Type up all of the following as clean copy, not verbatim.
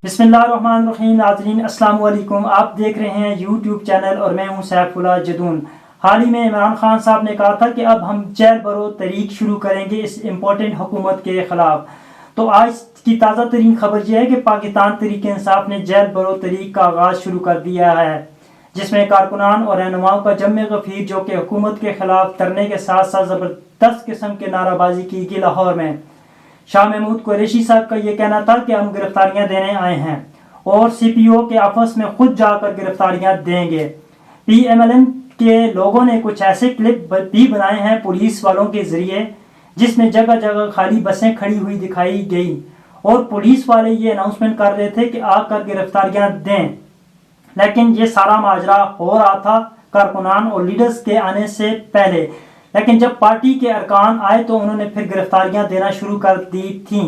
बिस्मिल्लाहिर्रहमानिर्रहीम। नाज़रीन अस्सलाम वालेकुम। आप देख रहे हैं यूट्यूब चैनल और मैं हूं सैफुल्लाह जदून। हाल ही में इमरान खान साहब ने कहा था कि अब हम जेल बरो तरीक शुरू करेंगे इस इम्पोर्टेंट हुकूमत के खिलाफ। तो आज की ताज़ा तरीन खबर यह है कि पाकिस्तान तहरीक इंसाफ ने जेल बरो तरीक का आगाज़ शुरू कर दिया है, जिसमें कारकुनान और रहनुमाओं का जम गफीर जो कि हुकूमत के खिलाफ धरने के साथ साथ ज़बरदस्त किस्म के नाराबाजी की गई। लाहौर में शाह महमूद कुरैशी साहब का ये कहना था कि हम गिरफ्तारियां देने आए हैं और CPO के ऑफिस में खुद जाकर गिरफ्तारियां देंगे। PMLN के लोगों ने कुछ ऐसे क्लिप भी बनाए हैं पुलिस वालों के जरिए, जिसमें जगह जगह खाली बसें खड़ी हुई दिखाई गई और पुलिस वाले ये अनाउंसमेंट कर रहे थे कि आकर गिरफ्तारियां दें। लेकिन ये सारा माजरा हो रहा था कारकुनान और लीडर्स के आने से पहले, लेकिन जब पार्टी के अरकान आए तो उन्होंने फिर गिरफ्तारियां देना शुरू कर दी थीं,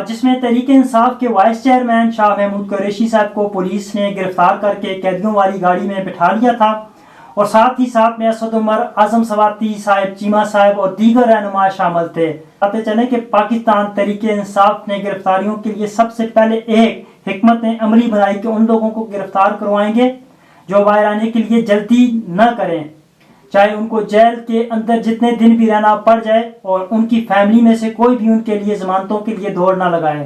जिसमें तहरीक इंसाफ के वाइस चेयरमैन शाह महमूद कुरैशी साहब को पुलिस ने गिरफ्तार करके कैदियों वाली गाड़ी में बिठा लिया था और साथ ही साथ में असद उमर, आजम सवाती साहब, चीमा साहब और दीगर रहनुमा शामिल थे। पता चले कि पाकिस्तान तहरीक इंसाफ ने गिरफ्तारियों के लिए सबसे पहले एक हिकमत अमली बनाई कि उन लोगों को गिरफ्तार करवाएंगे जो बाहर आने के लिए जल्दी न करें, चाहे उनको जेल के अंदर जितने दिन भी रहना पड़ जाए, और उनकी फैमिली में से कोई भी उनके लिए जमानतों के लिए दौड़ ना लगाए।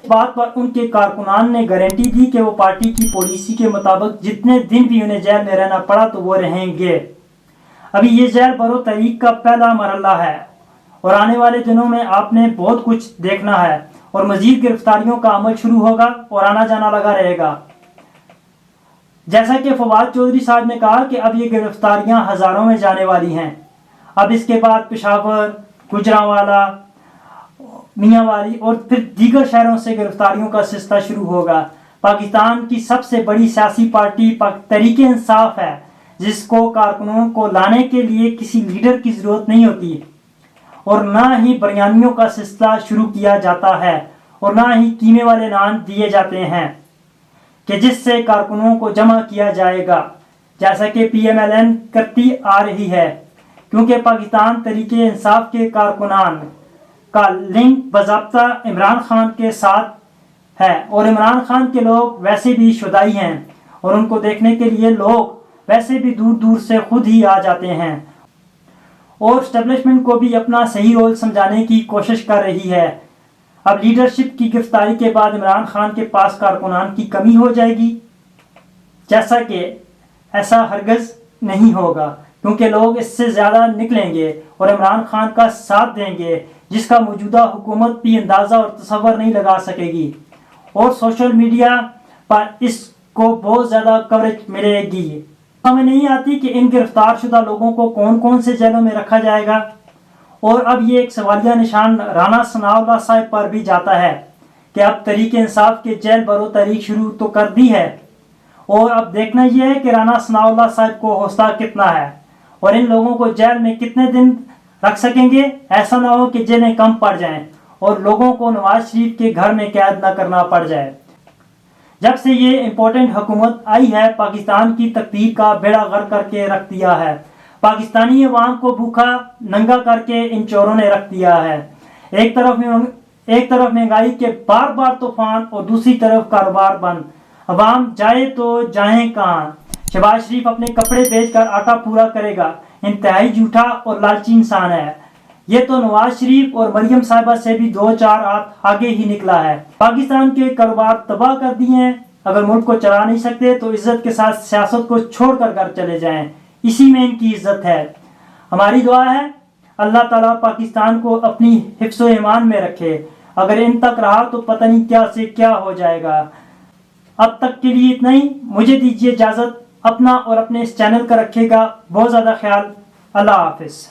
इस बात पर उनके कारकुनान ने गारंटी दी कि वो पार्टी की पॉलिसी के मुताबिक जितने दिन भी उन्हें जेल में रहना पड़ा तो वो रहेंगे। अभी ये जेल बरो तहरीक का पहला मरहला है और आने वाले दिनों में आपने बहुत कुछ देखना है और मजीद गिरफ्तारियों का अमल शुरू होगा और आना जाना लगा रहेगा। जैसा कि फवाद चौधरी साहब ने कहा कि अब ये गिरफ्तारियां हजारों में जाने वाली हैं। अब इसके बाद पेशावर, गुजरांवाला, मियांवाली और फिर दीगर शहरों से गिरफ्तारियों का सिलसिला शुरू होगा। पाकिस्तान की सबसे बड़ी सियासी पार्टी तहरीक इंसाफ है, जिसको कारकुनों को लाने के लिए किसी लीडर की जरूरत नहीं होती और ना ही बरयानियों का सिलसिला शुरू किया जाता है और ना ही कीमे वाले नाम दिए जाते हैं कि जिससे कारकुनों को जमा किया जाएगा, जैसा कि PMLN करती आ रही है। क्योंकि पाकिस्तान तहरीक इंसाफ के कारकुनान का लिंक बाज़ाब्ता इमरान खान के साथ है और इमरान खान के लोग वैसे भी शुदाई हैं और उनको देखने के लिए लोग वैसे भी दूर दूर से खुद ही आ जाते हैं और एस्टेब्लिशमेंट को भी अपना सही रोल समझाने की कोशिश कर रही है। अब लीडरशिप की गिरफ्तारी के बाद इमरान खान के पास कारकुनान की कमी हो जाएगी, जैसा कि ऐसा हरगज नहीं होगा, क्योंकि लोग इससे ज़्यादा निकलेंगे और इमरान खान का साथ देंगे, जिसका मौजूदा हुकूमत भी अंदाज़ा और तसव्वुर नहीं लगा सकेगी और सोशल मीडिया पर इसको बहुत ज़्यादा कवरेज मिलेगी। हमें नहीं आती कि इन गिरफ्तार शुदा लोगों को कौन कौन से जेलों में रखा जाएगा और अब ये एक सवालिया निशान राना सनाउल्लाह साहब पर भी जाता है कि अब तहरीक इंसाफ के जेल बरो तहरीक शुरू तो कर दी है और अब देखना यह है कि राना सनाउल्लाह साहब को हौसला कितना है और इन लोगों को जेल में कितने दिन रख सकेंगे। ऐसा ना हो कि जेलें कम पड़ जाएं और लोगों को नवाज शरीफ के घर में कैद ना करना पड़ जाए। जब से ये इम्पोर्टेंट हुकूमत आई है, पाकिस्तान की तकदीर का बेड़ा गर्क करके रख दिया है। पाकिस्तानी अवाम को भूखा नंगा करके इन चोरों ने रख दिया है। एक तरफ महंगाई के बार बार तूफान और दूसरी तरफ कारोबार बंद। अवाम जाए तो जाए कहाँ। शहबाज शरीफ अपने कपड़े बेचकर आटा पूरा करेगा। इंतहाई झूठा और लालची इंसान है। ये तो नवाज शरीफ और मरियम साहिबा से भी 2-4 हाथ आगे ही निकला है। पाकिस्तान के कारोबार तबाह कर दिए हैं। अगर मुल्क को चला नहीं सकते तो इज्जत के साथ सियासत को छोड़कर घर चले जाएं, इसी में इनकी इज्जत है। हमारी दुआ है अल्लाह ताला पाकिस्तान को अपनी हिफ्ज़ो ईमान में रखे। अगर इन तक रहा तो पता नहीं क्या से क्या हो जाएगा। अब तक के लिए इतना ही। मुझे दीजिए इजाज़त। अपना और अपने इस चैनल का रखिएगा बहुत ज़्यादा ख्याल। अल्लाह हाफिज़।